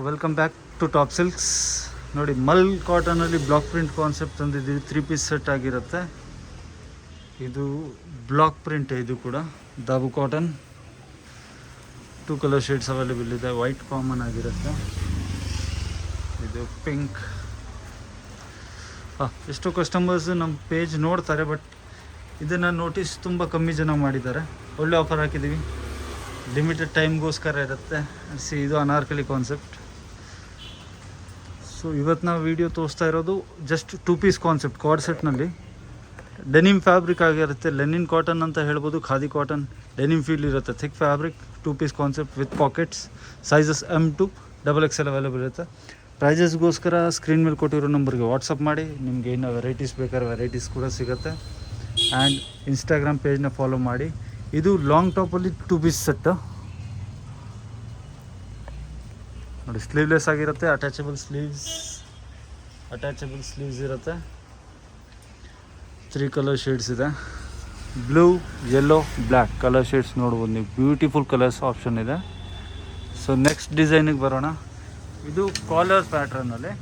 Welcome back to top silks. ನೋಡಿ, ಮಲ್ ಕಾಟನಲ್ಲಿ ಬ್ಲಾಕ್ ಪ್ರಿಂಟ್ ಕಾನ್ಸೆಪ್ಟ್ ತಂದಿದ್ದೀವಿ. 3 ಪೀಸ್ ಸೆಟ್ ಆಗಿರುತ್ತೆ. ಇದು ಬ್ಲಾಕ್ ಪ್ರಿಂಟ್. ಇದು ಕೂಡ Dabu cotton. 2 colour shades available ಇದೆ. ವೈಟ್ ಕಾಮನ್ ಆಗಿರುತ್ತೆ. ಇದು ಪಿಂಕ್. ಎಷ್ಟೋ ಕಸ್ಟಮರ್ಸ್ ನಮ್ಮ ಪೇಜ್ ನೋಡ್ತಾರೆ, ಬಟ್ ಇದನ್ನು ನೋಟಿಸ್ ತುಂಬ ಕಮ್ಮಿ ಜನ ಮಾಡಿದ್ದಾರೆ. ಒಳ್ಳೆ ಆಫರ್ ಹಾಕಿದ್ದೀವಿ. ಲಿಮಿಟೆಡ್ ಟೈಮ್ಗೋಸ್ಕರ ಇರುತ್ತೆ. ಇದು ಅನಾರ್ಕಲಿ ಕಾನ್ಸೆಪ್ಟ್. ಸೊ ಇವತ್ತು ನಾವು ವಿಡಿಯೋ ತೋರಿಸ್ತಾ ಇರೋದು ಜಸ್ಟ್ 2 ಪೀಸ್ ಕಾನ್ಸೆಪ್ಟ್. ಕಾರ್ಡ್ ಸೆಟ್ನಲ್ಲಿ ಡೆನಿಮ್ ಫ್ಯಾಬ್ರಿಕ್ ಆಗಿರುತ್ತೆ. ಲೆನಿನ್ ಕಾಟನ್ ಅಂತ ಹೇಳ್ಬೋದು, ಖಾದಿ ಕಾಟನ್. ಡೆನಿಮ್ ಫೀಲ್ ಇರುತ್ತೆ, thick fabric. 2 piece concept with pockets. Sizes M2 XXL available ಇರುತ್ತೆ. ಪ್ರೈಸಸ್ಗೋಸ್ಕರ ಸ್ಕ್ರೀನ್ ಮೇಲೆ ಕೊಟ್ಟಿರೋ ನಂಬರ್ಗೆ ವಾಟ್ಸಪ್ ಮಾಡಿ. ನಿಮಗೆ ಏನೋ ವೆರೈಟೀಸ್ ಬೇಕಾದ್ರೆ ವೆರೈಟೀಸ್ ಕೂಡ ಸಿಗುತ್ತೆ. ಆ್ಯಂಡ್ ಇನ್ಸ್ಟಾಗ್ರಾಮ್ ಪೇಜ್ನ ಫಾಲೋ ಮಾಡಿ. ಇದು ಲಾಂಗ್ ಟಾಪಲ್ಲಿ 2 ಪೀಸ್ ಸೆಟ್ಟು. ನೋಡಿ, ಸ್ಲೀವ್ಲೆಸ್ ಆಗಿರುತ್ತೆ. ಅಟ್ಯಾಚಬಲ್ ಸ್ಲೀವ್ಸ್ ಇರುತ್ತೆ. 3 ಕಲರ್ ಶೇಡ್ಸ್ ಇದೆ. Blue, yellow, black colour shades ನೋಡ್ಬೋದು ನೀವು. ಬ್ಯೂಟಿಫುಲ್ ಕಲರ್ಸ್ ಆಪ್ಷನ್ ಇದೆ. ಸೊ ನೆಕ್ಸ್ಟ್ ಡಿಸೈನಿಗೆ ಬರೋಣ. ಇದು ಕಾಲರ್ ಪ್ಯಾಟ್ರನಲ್ಲಿ,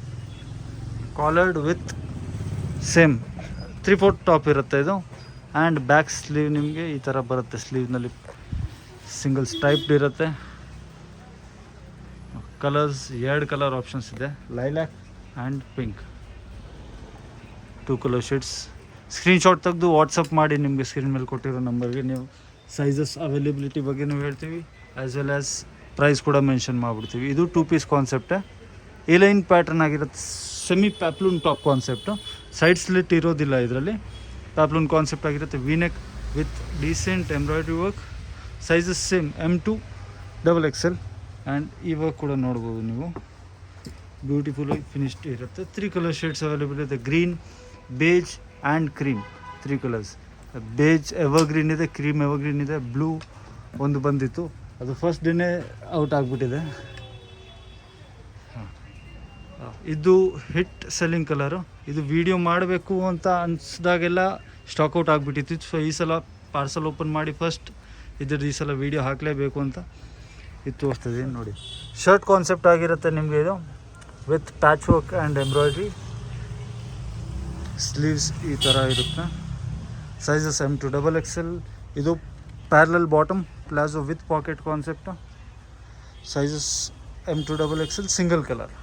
ಕಾಲರ್ಡ್ ವಿತ್ ಸೇಮ್ 3/4 ಟಾಪ್ ಇರುತ್ತೆ ಇದು. ಆ್ಯಂಡ್ ಬ್ಯಾಕ್ ಸ್ಲೀವ್ ನಿಮಗೆ ಈ ಥರ ಬರುತ್ತೆ. ಸ್ಲೀವ್ನಲ್ಲಿ ಸಿಂಗಲ್ ಸ್ಟೈಪ್ಡ್ ಇರುತ್ತೆ. ಕಲರ್ಸ್ 2 ಕಲರ್ ಆಪ್ಷನ್ಸ್ ಇದೆ, lilac and pink. 2 colour shades. Screenshot ತೆಗೆದು ವಾಟ್ಸಪ್ ಮಾಡಿ. ನಿಮಗೆ ಸ್ಕ್ರೀನ್ ಮೇಲೆ ಕೊಟ್ಟಿರೋ ನಂಬರ್ಗೆ ನೀವು ಸೈಜಸ್ ಅವೈಲೇಬಿಲಿಟಿ ಬಗ್ಗೆ ನಾವು ಹೇಳ್ತೀವಿ. ಆ್ಯಸ್ ವೆಲ್ ಆ್ಯಸ್ ಪ್ರೈಸ್ ಕೂಡ ಮೆನ್ಷನ್ ಮಾಡಿಬಿಡ್ತೀವಿ. ಇದು 2 piece concept. A line pattern ಆಗಿರುತ್ತೆ. Semi peplum top concept. Side slit ಇರೋದಿಲ್ಲ ಇದರಲ್ಲಿ. ಪ್ಯಾಪ್ಲೂನ್ ಕಾನ್ಸೆಪ್ಟ್ ಆಗಿರುತ್ತೆ. V neck with decent embroidery work. Sizes same M2 XXL. And ಈ ವರ್ಕ್ ಕೂಡ ನೋಡ್ಬೋದು ನೀವು. ಬ್ಯೂಟಿಫುಲ್ ಫಿನಿಶ್ಡ್ ಇರುತ್ತೆ. 3 ಕಲರ್ ಶೇಡ್ಸ್ ಅವೈಲೇಬಲ್ ಇದೆ. Green, beige and cream. 3 colours. Beige evergreen ಇದೆ, ಕ್ರೀಮ್ ಎವರ್ಗ್ರೀನ್ ಇದೆ, ಬ್ಲೂ ಒಂದು ಬಂದಿತ್ತು, ಅದು ಫಸ್ಟ್ ಡೇನೇ ಔಟ್ ಆಗಿಬಿಟ್ಟಿದೆ. ಇದು ಹಿಟ್ ಸೆಲ್ಲಿಂಗ್ ಕಲರು. ಇದು ವಿಡಿಯೋ ಮಾಡಬೇಕು ಅಂತ ಅನಿಸ್ದಾಗೆಲ್ಲ ಸ್ಟಾಕ್ ಔಟ್ ಆಗಿಬಿಟ್ಟಿತ್ತು. ಸೊ ಈ ಸಲ ಪಾರ್ಸಲ್ ಓಪನ್ ಮಾಡಿ ಫಸ್ಟ್ ಈ ಸಲ ವೀಡಿಯೋ ಹಾಕಲೇಬೇಕು ಅಂತ ಇದು ತೋರಿಸ್ತದೆ. ನೋಡಿ, ಶರ್ಟ್ ಕಾನ್ಸೆಪ್ಟ್ ಆಗಿರುತ್ತೆ ನಿಮಗೆ ಇದು, with patch work and embroidery. Sleeves ಈ ಥರ ಇರುತ್ತೆ. Sizes M2 XXL. ಇದು parallel bottom palazzo with pocket concept. Sizes M2 XXL, single colour.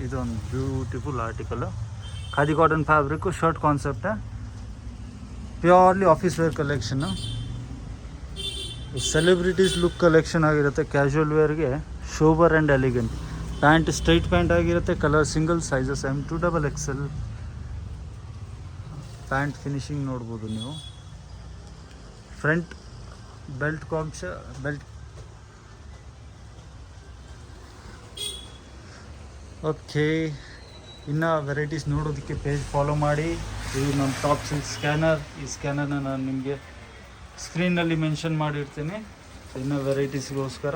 ಇದೊಂದು beautiful article. Khadi cotton fabric. Shirt concept. Purely office wear collection. Celebrities look collection ಆಗಿರುತ್ತೆ. Casual ವೇರ್ಗೆ sober and elegant. Pant straight pant ಆಗಿರುತ್ತೆ. Colour single. Sizes M2 XXL. Pant finishing ನೋಡ್ಬೋದು ನೀವು. Front belt belt. Okay, ಇನ್ನು varieties ನೋಡೋದಕ್ಕೆ page follow ಮಾಡಿ. ಇದು ನಮ್ಮ ಟಾಪ್ ಸಿಲ್ಕ್ ಸ್ಕ್ಯಾನರ್. ಈ ಸ್ಕ್ಯಾನರ್ನ ನಾನು ನಿಮಗೆ ಸ್ಕ್ರೀನಲ್ಲಿ ಮೆನ್ಷನ್ ಮಾಡಿರ್ತೀನಿ. ಇನ್ನು ವೆರೈಟೀಸ್ಗೋಸ್ಕರ